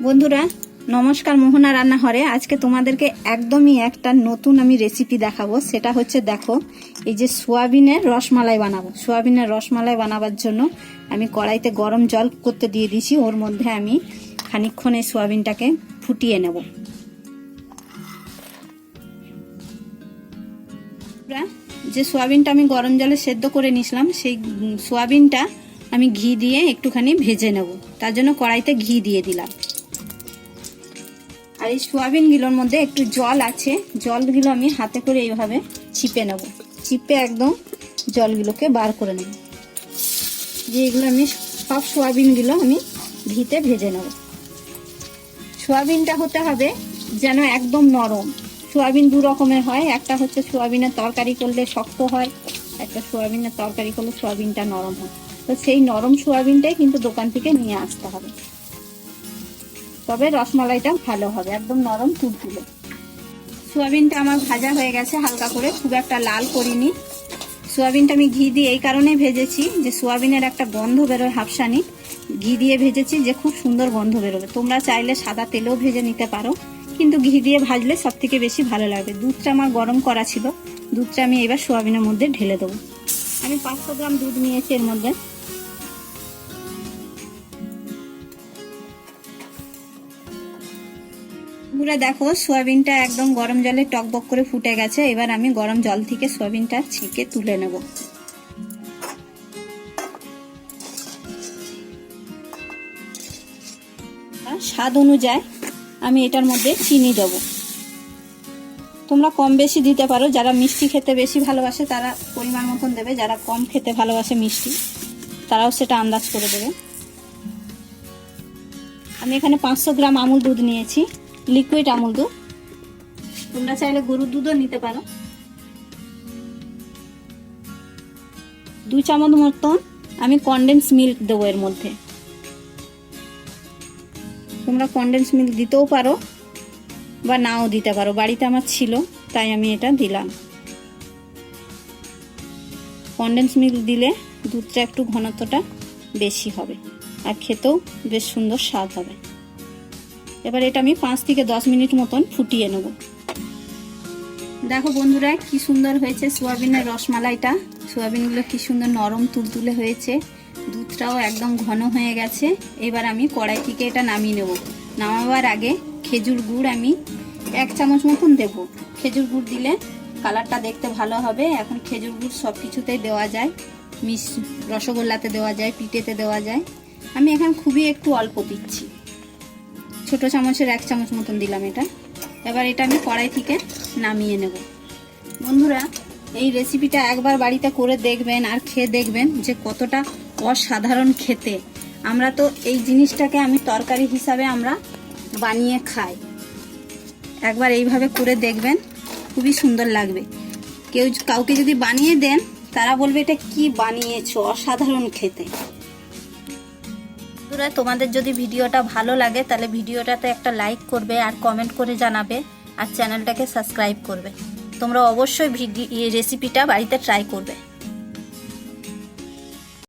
বন্ধুরা নমস্কার, মোহনা রান্নাঘরে আজকে তোমাদেরকে একদমই একটা নতুন আমি রেসিপি দেখাবো। সেটা হচ্ছে দেখো, এই যে সোয়াবিনের রসমালাই বানাবো। সোয়াবিনের রসমালাই বানাবার জন্য আমি কড়াইতে গরম জল করতে দিয়ে দিয়েছি। ওর মধ্যে আমি খানিকক্ষণ এই সোয়াবিনটাকে ফুটিয়ে নেব। যে সোয়াবিনটা আমি গরম জলে সেদ্ধ করে নিয়েছিলাম, সেই সোয়াবিনটা আমি ঘি দিয়ে একটুখানি ভেজে নেব। তার জন্য কড়াইতে ঘি দিয়ে দিলাম। আর এই সোয়াবিনগুলোর মধ্যে একটু জল আছে, জলগুলো আমি হাতে করে এইভাবে চিপে নেব। চিপে একদম জলগুলোকে বার করে নেব। যে এগুলো আমি সব সোয়াবিনগুলো আমি ঘিতে ভেজে নেব। সোয়াবিনটা হতে হবে যেন একদম নরম। সোয়াবিন দু রকমের হয়, একটা হচ্ছে সোয়াবিনের তরকারি করলে শক্ত হয়, একটা সোয়াবিনের তরকারি করলে সোয়াবিনটা নরম হয়। তো সেই নরম সোয়াবিনটাই কিন্তু দোকান থেকে নিয়ে আসতে হবে, তবে রসমালাইটা ভালো হবে, একদম নরম তুলতুলে। সোয়াবিনটা আমার ভাজা হয়ে গেছে হালকা করে, খুব একটা লাল করিনি। সোয়াবিনটা আমি ঘি দিয়ে এই কারণে ভেজেছি যে সোয়াবিনের একটা গন্ধ বেরোয় হাফসানি। ঘি দিয়ে ভেজেছি যে খুব সুন্দর গন্ধ বেরোবে। তোমরা চাইলে সাদা তেলেও ভেজে নিতে পারো, কিন্তু ঘি দিয়ে ভাজলে সব থেকে বেশি ভালো লাগবে। দুধটা আমার গরম করা ছিল, দুধটা আমি এবার সোয়াবিনের মধ্যে ঢেলে দেবো। আমি 500 গ্রাম দুধ নিয়েছি। এর মধ্যে পুরো দেখো সোয়াবিনটা একদম গরম জলে টকবক করে ফুটে গেছে। এবার আমি গরম জল থেকে সোয়াবিনটা ছেঁকে তুলে নেব। স্বাদ অনুযায়ী আমি এটার মধ্যে চিনি দেব। তোমরা কম বেশি দিতে পারো, যারা মিষ্টি খেতে বেশি ভালোবাসে তারা পরিমাণ মতন দেবে, যারা কম খেতে ভালোবাসে মিষ্টি তারাও সেটা আন্দাজ করে দেবে। আমি এখানে 500 গ্রাম আমুল দুধ নিয়েছি, লিকুইড আমুল দুধ। তোমরা চাইলে গরুর দুধও নিতে পারো। 2 চামচ মতন আমি কনডেন্স মিল্ক দেবো এর মধ্যে। তোমরা কনডেন্স মিল্ক দিতেও পারো বা নাও দিতে পারো, বাড়িতে আমার ছিল তাই আমি এটা দিলাম। কনডেন্স মিল্ক দিলে দুধটা একটু ঘনত্বটা বেশি হবে আর খেতেও বেশ সুন্দর স্বাদ হবে। এবার এটা আমি 5 থেকে 10 মিনিট মতন ফুটিয়ে নেব। দেখো বন্ধুরা কি সুন্দর হয়েছে সোয়াবিনের রসমালাইটা। সোয়াবিনগুলো কি সুন্দর নরম তুলতুলে হয়েছে, দুধটাও একদম ঘন হয়ে গেছে। এবার আমি কড়াই থেকে এটা নামিয়ে নেব। নামাবার আগে খেজুর গুড় আমি 1 চামচ মতন দেব। খেজুর গুড় দিলে কালারটা দেখতে ভালো হবে। এখন খেজুর গুড় সব কিছুতেই দেওয়া যায়, রসগোল্লাতে দেওয়া যায়, পিঠেতে দেওয়া যায়। আমি এখন খুবই একটু অল্প দিচ্ছি, ছোট চামচের 1 চামচ মতন দিলাম এটা। এবার এটা আমি কড়াই থেকে নামিয়ে নেব। বন্ধুরা এই রেসিপিটা একবার বাড়িতে করে দেখবেন আর খেয়ে দেখবেন যে কতটা অসাধারণ খেতে। আমরা তো এই জিনিসটাকে আমি তরকারি হিসাবে আমরা বানিয়ে খাই। একবার এইভাবে করে দেখবেন, খুবই সুন্দর লাগবে। কাউকে যদি বানিয়ে দেন তারা বলবে এটা কি বানিয়েছো, অসাধারণ খেতে। তোমাদের যদি ভিডিওটা ভালো লাগে তাহলে ভিডিওটাতে একটা লাইক করবে আর কমেন্ট করে জানাবে, আর চ্যানেলটাকে সাবস্ক্রাইব করবে। তোমরা অবশ্যই রেসিপিটা বাড়িতে ট্রাই করবে।